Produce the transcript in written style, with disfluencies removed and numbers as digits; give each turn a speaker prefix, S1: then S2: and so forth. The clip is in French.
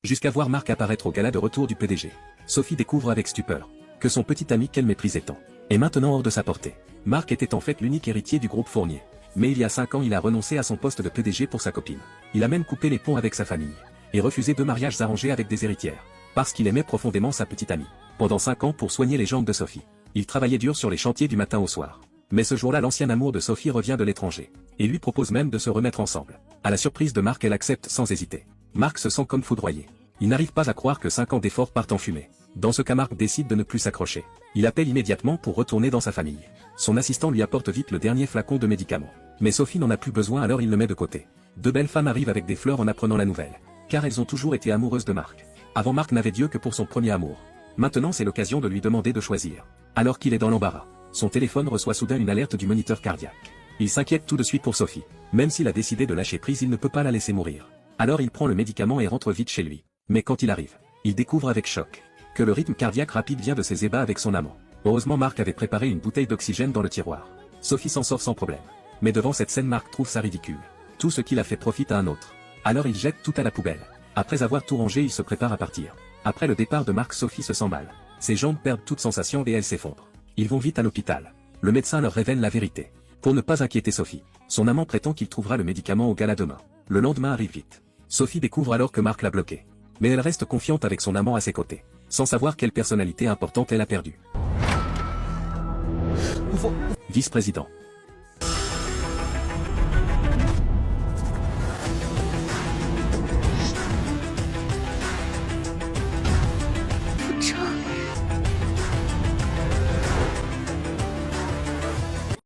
S1: jusqu'à voir Marc apparaître au gala de retour du PDG. Sophie découvre avec stupeur que son petit ami qu'elle méprisait tant est maintenant hors de sa portée. Marc était en fait l'unique héritier du groupe Fournier. Mais il y a 5 ans il a renoncé à son poste de PDG pour sa copine. Il a même coupé les ponts avec sa famille et refusé 2 mariages arrangés avec des héritières, parce qu'il aimait profondément sa petite amie. Pendant 5 ans pour soigner les jambes de Sophie, il travaillait dur sur les chantiers du matin au soir. Mais ce jour-là l'ancien amour de Sophie revient de l'étranger, et lui propose même de se remettre ensemble. À la surprise de Marc elle accepte sans hésiter. Marc se sent comme foudroyé. Il n'arrive pas à croire que 5 ans d'efforts partent en fumée. Dans ce cas Marc décide de ne plus s'accrocher. Il appelle immédiatement pour retourner dans sa famille. Son assistant lui apporte vite le dernier flacon de médicaments. Mais Sophie n'en a plus besoin alors il le met de côté. 2 belles femmes arrivent avec des fleurs en apprenant la nouvelle. Car elles ont toujours été amoureuses de Marc. Avant Marc n'avait Dieu que pour son premier amour. Maintenant c'est l'occasion de lui demander de choisir. Alors qu'il est dans l'embarras, son téléphone reçoit soudain une alerte du moniteur cardiaque. Il s'inquiète tout de suite pour Sophie. Même s'il a décidé de lâcher prise il ne peut pas la laisser mourir. Alors il prend le médicament et rentre vite chez lui. Mais quand il arrive, il découvre avec choc que le rythme cardiaque rapide vient de ses ébats avec son amant. Heureusement Marc avait préparé une bouteille d'oxygène dans le tiroir. Sophie s'en sort sans problème. Mais devant cette scène Marc trouve ça ridicule. Tout ce qu'il a fait profite à un autre. Alors il jette tout à la poubelle. Après avoir tout rangé il se prépare à partir. Après le départ de Marc Sophie se sent mal. Ses jambes perdent toute sensation et elle s'effondre. Ils vont vite à l'hôpital. Le médecin leur révèle la vérité. Pour ne pas inquiéter Sophie, son amant prétend qu'il trouvera le médicament au gala demain. Le lendemain arrive vite. Sophie découvre alors que Marc l'a bloqué. Mais elle reste confiante avec son amant à ses côtés, sans savoir quelle personnalité importante elle a perdue. Vice-président.